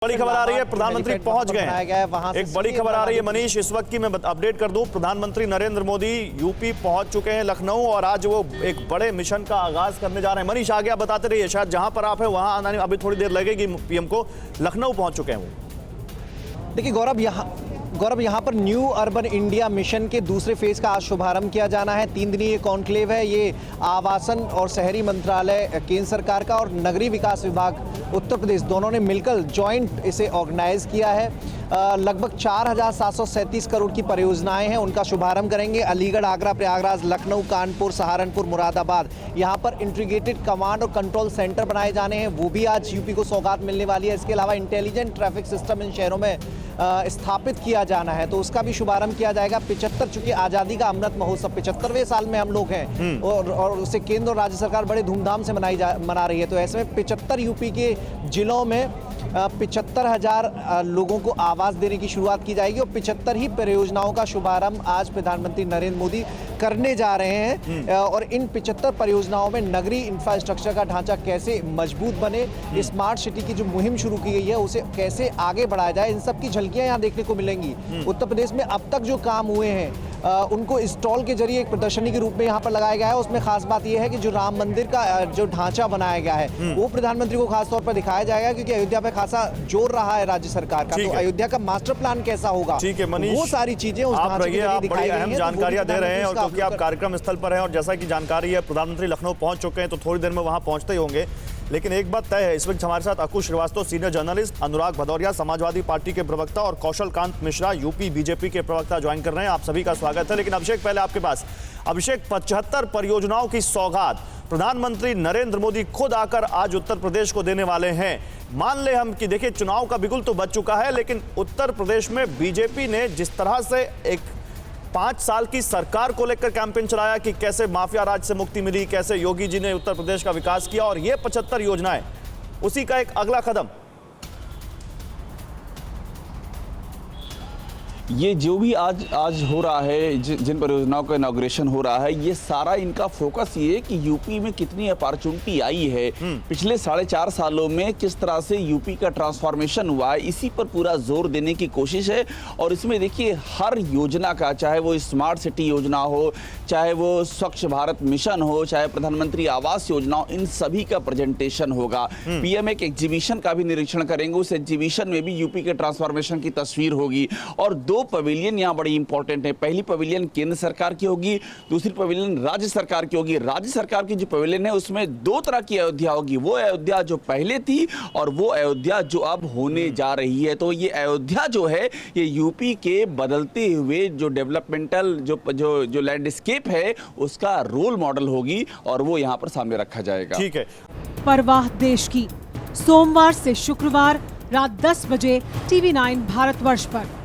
बड़ी खबर आ रही है, प्रधानमंत्री पहुंच गए हैं। एक बड़ी खबर आ रही है मनीष, इस वक्त की मैं अपडेट कर दूं, प्रधानमंत्री नरेंद्र मोदी यूपी पहुंच चुके हैं लखनऊ, और आज वो एक बड़े मिशन का आगाज करने जा रहे हैं। मनीष आगे आप बताते रहिए, शायद जहां पर आप हैं वहां आने अभी थोड़ी देर लगेगी पीएम को। लखनऊ पहुंच चुके हैं वो। देखिए गौरव, यहाँ पर न्यू अर्बन इंडिया मिशन के दूसरे फेज का आज शुभारंभ किया जाना है। 3 दिनी ये कॉन्क्लेव है। ये आवासन और शहरी मंत्रालय केंद्र सरकार का और नगरीय विकास विभाग उत्तर प्रदेश दोनों ने मिलकर जॉइंट इसे ऑर्गेनाइज किया है। लगभग 4,737 करोड़ की परियोजनाएं हैं, उनका शुभारंभ करेंगे। अलीगढ़, आगरा, प्रयागराज, लखनऊ, कानपुर, सहारनपुर, मुरादाबाद, यहाँ पर इंटीग्रेटेड कमांड और कंट्रोल सेंटर बनाए जाने हैं, वो भी आज यूपी को सौगात मिलने वाली है। इसके अलावा इंटेलिजेंट ट्रैफिक सिस्टम इन शहरों में स्थापित किया जाना है, तो उसका भी शुभारंभ किया जाएगा। 75 चूंकि आज़ादी का अमृत महोत्सव 75वें साल में हम लोग हैं और उसे केंद्र और राज्य सरकार बड़े धूमधाम से मना रही है, तो ऐसे में 75 यूपी के जिलों में 75,000 लोगों को आवास देने की शुरुआत की जाएगी और 75 ही परियोजनाओं का शुभारंभ आज प्रधानमंत्री नरेंद्र मोदी करने जा रहे हैं। और इन 75 परियोजनाओं में नगरीय इंफ्रास्ट्रक्चर का ढांचा कैसे मजबूत बने, स्मार्ट सिटी की जो मुहिम शुरू की गई है उसे कैसे आगे बढ़ाया जाए, इन सब की झलकियां यहाँ देखने को मिलेंगी। उत्तर प्रदेश में अब तक जो काम हुए हैं उनको स्टॉल के जरिए एक प्रदर्शनी के रूप में यहाँ पर लगाया गया है। उसमें खास बात यह है कि जो राम मंदिर का जो ढांचा बनाया गया है वो प्रधानमंत्री को खास तौर पर दिखाया जाएगा, क्योंकि अयोध्या पे खासा जोर रहा है राज्य सरकार का। तो अयोध्या का मास्टर प्लान कैसा होगा, ठीक है मनीष, वो सारी चीजें उस आप रहिए, आप बड़ी अहम जानकारियां दे रहे हैं, और क्योंकि आप कार्यक्रम स्थल पर हैं और जैसा कि जानकारी है प्रधानमंत्री लखनऊ पहुंच चुके हैं, तो थोड़ी देर में वहां पहुंचते ही होंगे। लेकिन एक बात तय है, इस वक्त हमारे साथ अकुश श्रीवास्तव सीनियर जर्नलिस्ट, अनुराग भदौरिया समाजवादी पार्टी के प्रवक्ता और कौशल कांत मिश्रा यूपी बीजेपी के प्रवक्ता ज्वाइन कर रहे हैं। आप सभी का स्वागत है। लेकिन अभिषेक, पहले आपके पास, अभिषेक, 75 परियोजनाओं की सौगात प्रधानमंत्री नरेंद्र मोदी खुद आकर आज उत्तर प्रदेश को देने वाले हैं। मान ले हम कि देखिए चुनाव का बिगुल तो बच चुका है, लेकिन उत्तर प्रदेश में बीजेपी ने जिस तरह से एक 5 साल की सरकार को लेकर कैंपेन चलाया कि कैसे माफिया राज से मुक्ति मिली, कैसे योगी जी ने उत्तर प्रदेश का विकास किया, और ये 75 योजनाएं उसी का एक अगला कदम। ये जो भी आज हो रहा है, जिन परियोजनाओं का इनॉग्रेशन हो रहा है, ये सारा इनका फोकस ये है कि यूपी में कितनी अपॉर्चुनिटी आई है, पिछले 4.5 सालों में किस तरह से यूपी का ट्रांसफॉर्मेशन हुआ है, इसी पर पूरा जोर देने की कोशिश है। और इसमें देखिए हर योजना का, चाहे वो स्मार्ट सिटी योजना हो, चाहे वो स्वच्छ भारत मिशन हो, चाहे प्रधानमंत्री आवास योजना हो, इन सभी का प्रेजेंटेशन होगा। पीएम एक एग्जीबिशन का भी निरीक्षण करेंगे, उस एग्जीबिशन में भी यूपी के ट्रांसफॉर्मेशन की तस्वीर होगी। और 2 पवेलियन यहाँ बड़ी इंपॉर्टेंट है। पहली पवेलियन केंद्र सरकार की होगी, दूसरी पवेलियन राज्य सरकार की होगी। राज्य सरकार की जो पवेलियन है उसमें 2 तरह की अयोध्या होगी, वो अयोध्या जो पहले थी और वो अयोध्या जो अब होने जा रही है। तो ये अयोध्या जो है ये यूपी के बदलते हुए जो डेवलपमेंटल जो लैंडस्केप है उसका रोल मॉडल होगी और वो यहाँ पर सामने रखा जाएगा। ठीक है। परवाह देश की, सोमवार से शुक्रवार रात 10 बजे TV9 भारतवर्ष पर।